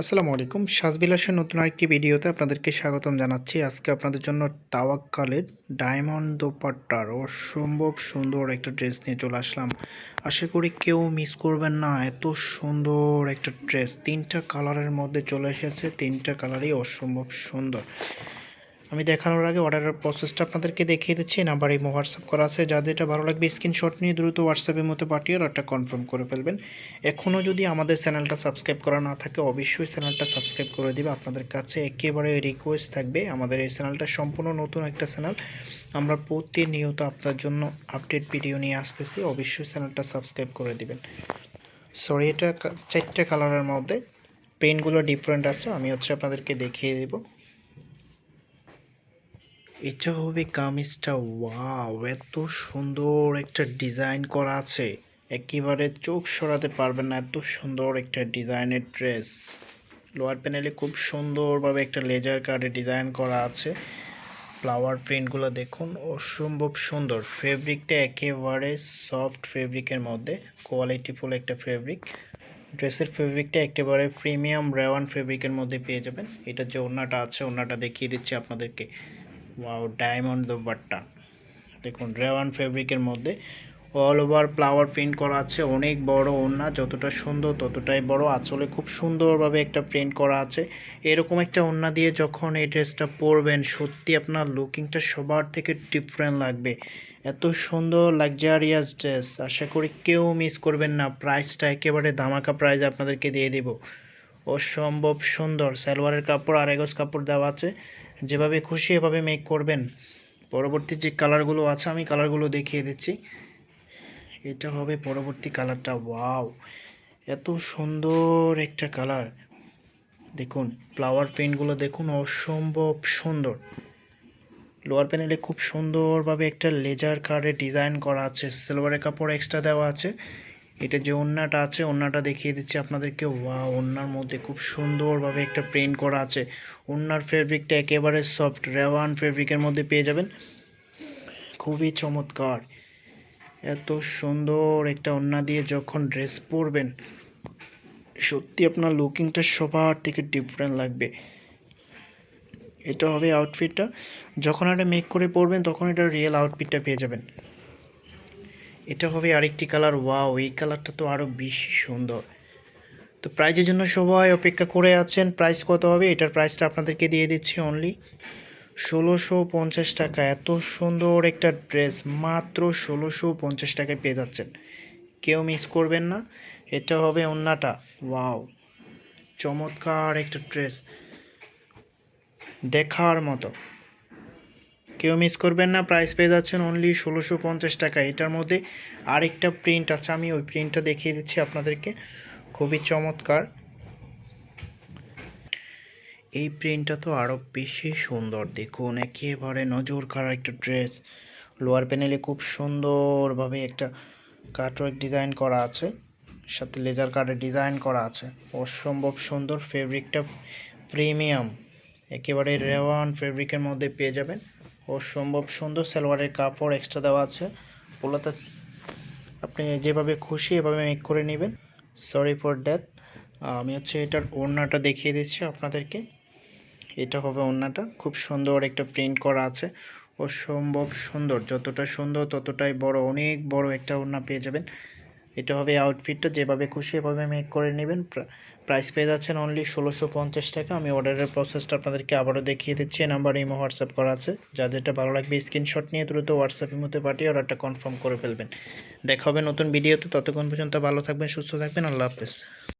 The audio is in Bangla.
আসসালামু আলাইকুম। সাজবিলাসের নতুন আরেকটি ভিডিওতে আপনাদেরকে স্বাগতম জানাচ্ছি। আজকে আপনাদের জন্য তাওয়াক্কালের ডায়মন্ড দোপাট্টার অসম্ভব সুন্দর একটা ড্রেস নিয়ে চলে আসলাম। আশা করি কেউ মিস করবেন না। এত সুন্দর একটা ড্রেস ৩টা কালারের মধ্যে চলে এসেছে। ৩টা কালারই অসম্ভব সুন্দর। আমি দেখানোর আগে অর্ডারের প্রসেসটা আপনাদেরকে দেখিয়ে দিচ্ছি। নাম্বার এই হোয়াটসঅ্যাপ করা আছে। যাদের এটা ভালো লাগবে স্ক্রিনশট নিয়ে দ্রুত হোয়াটসঅ্যাপের মধ্যে পাঠিয়ে অর্ডারটা কনফার্ম করে ফেলবেন। এখনও যদি আমাদের চ্যানেলটা সাবস্ক্রাইব করা না থাকে অবশ্যই চ্যানেলটা সাবস্ক্রাইব করে দিবে। আপনাদের কাছে একেবারে রিকোয়েস্ট থাকবে, আমাদের এই চ্যানেলটা সম্পূর্ণ নতুন একটা চ্যানেল। আমরা প্রতিনিয়ত আপনার জন্য আপডেট ভিডিও নিয়ে আসতেছি। অবশ্যই চ্যানেলটা সাবস্ক্রাইব করে দিবেন। সরি, এটা 4টা কালারের মধ্যে প্রিন্টগুলো ডিফারেন্ট আছে। আমি আপনাদেরকে দেখিয়ে দেবো। এটা হবে কামিজটা। ওয়াও, এত সুন্দর একটা ডিজাইন করা আছে, একেবারে চোখ সরাতে পারবেন না। এত সুন্দর একটা ডিজাইনের ড্রেস। লোয়ার প্যানেলে খুব সুন্দরভাবে একটা লেজার কার্ডে ডিজাইন করা আছে। ফ্লাওয়ার প্রিন্টগুলো দেখুন, অসম্ভব সুন্দর। ফেব্রিকটা একেবারে সফট ফেব্রিকের মধ্যে, কোয়ালিটিফুল একটা ফেব্রিক। ড্রেসের ফেব্রিকটা একেবারে প্রিমিয়াম রেওয়ান ফেব্রিকের মধ্যে পেয়ে যাবেন। এটা যে ওড়নাটা আছে, ওড়নাটা দেখিয়ে দিচ্ছি আপনাদেরকে। ওয়াও, ডায়মন্ড দোপাট্টা দেখুন, রেওয়ান ফেব্রিকের মধ্যে অল ওভার ফ্লাওয়ার প্রিন্ট করা আছে। অনেক বড় ওড়না, যতটা সুন্দর ততটাই বড়। আঁচলে খুব সুন্দরভাবে একটা প্রিন্ট করা আছে। এরকম একটা ওড়না দিয়ে যখন এই ড্রেসটা পরবেন, সত্যি আপনার লুকিংটা সবার থেকে ডিফারেন্ট লাগবে। এত সুন্দর লাক্সারিয়াস ড্রেস, আশা করি কেউ মিস করবেন না। প্রাইসটা একেবারে ধামাকা প্রাইস আপনাদেরকে দিয়ে দেব। অসম্ভব সুন্দর। সালোয়ারের কাপড় আর এগোজ কাপড় দেওয়া আছে, যেভাবে খুশি এভাবে মেক করবেন। পরবর্তী যে কালারগুলো আছে আমি কালারগুলো দেখিয়ে দিচ্ছি। এটা হবে পরবর্তী কালারটা। ওয়াও, এত সুন্দর একটা কালার। দেখুন ফ্লাওয়ার প্রিন্টগুলো দেখুন, অসম্ভব সুন্দর। লোয়ার প্যানেলে খুব সুন্দরভাবে একটা লেজার কার্ডে ডিজাইন করা আছে। সিলভারের কাপড় এক্সট্রা দেওয়া আছে। এটা যে ওড়নাটা আছে, ওড়নাটা দেখিয়ে দিচ্ছি আপনাদেরকে। ওয়াও, ওড়নার মধ্যে খুব সুন্দরভাবে একটা প্রিন্ট করা আছে। ওড়নার ফেব্রিকটা একেবারে সফট রেওয়ান ফেব্রিকের মধ্যে পেয়ে যাবেন। খুবই চমৎকার। এত সুন্দর একটা ওড়না দিয়ে যখন ড্রেস পরবেন, সত্যি আপনার লুকিংটা সবার থেকে ডিফারেন্ট লাগবে। এটা হবে আউটফিটটা। যখন এটা মেক করে পরবেন তখন এটা রিয়েল আউটফিটটা পেয়ে যাবেন। এটা হবে আরেকটি কালার। ওয়াও, এই কালারটা তো আরও বেশি সুন্দর। তো প্রাইজের জন্য সবাই অপেক্ষা করে আছেন। প্রাইস কত হবে? এটার প্রাইসটা আপনাদেরকে দিয়ে দিচ্ছি অনলি 1650 টাকা। এত সুন্দর একটা ড্রেস মাত্র 1650 টাকায় পেয়ে যাচ্ছেন। কেউ মিস করবেন না। এটা হবে ওড়নাটা। ওয়াও, চমৎকার একটা ড্রেস, দেখার মতো। কেউ মিস করবেন না। প্রাইস পেয়ে যাচ্ছেন অনলি 1650 টাকা। এটার মধ্যে আরেকটা প্রিন্ট আছে, আমি ওই প্রিন্টটা দেখিয়ে দিচ্ছি আপনাদেরকে। খুবই চমৎকার। এই প্রিন্টটা তো আরও বেশি সুন্দর। দেখুন একেবারে নজর কাড়া একটা ড্রেস। লোয়ার প্যানেলে খুব সুন্দরভাবে একটা কাটওয়ার্ক ডিজাইন করা আছে, সাথে লেজার কার্ডের ডিজাইন করা আছে। অসম্ভব সুন্দর। ফেব্রিকটা প্রিমিয়াম, একেবারে রেওয়ান ফেব্রিকের মধ্যে পেয়ে যাবেন। অসম্ভব সুন্দর। সালোয়ারের কাপড় এক্সট্রা দেওয়া আছে। পোলাতে আপনি যেভাবে খুশি এভাবে মেক করে নেবেন। Sorry for that. আমি এটার ওড়নাটা দেখিয়ে দিচ্ছি আপনাদেরকে। এটা হবে ওড়নাটা। খুব সুন্দর একটা প্রিন্ট করা আছে। অসম্ভব সুন্দর, যতটা সুন্দর ততটাই বড়। অনেক বড় একটা ওড়না পেয়ে যাবেন। এটা হবে আউটফিটটা, যেভাবে খুশি এভাবে মেক করে নেবেন। প্রাইস পেয়ে যাচ্ছেন অনলি 1650 টাকা। আমি অর্ডারের প্রসেসটা আপনাদেরকে আবারও দেখিয়ে দিচ্ছি। এই নাম্বারে ইমো হোয়াটসঅ্যাপ করা আছে। যাদেরটা ভালো লাগবে স্ক্রিনশট নিয়ে দ্রুত হোয়াটসঅ্যাপের মধ্যে পাঠিয়ে অর্ডারটা কনফার্ম করে ফেলবেন। দেখা হবে নতুন ভিডিওতে। ততক্ষণ পর্যন্ত ভালো থাকবেন, সুস্থ থাকবেন। আল্লাহ হাফেজ।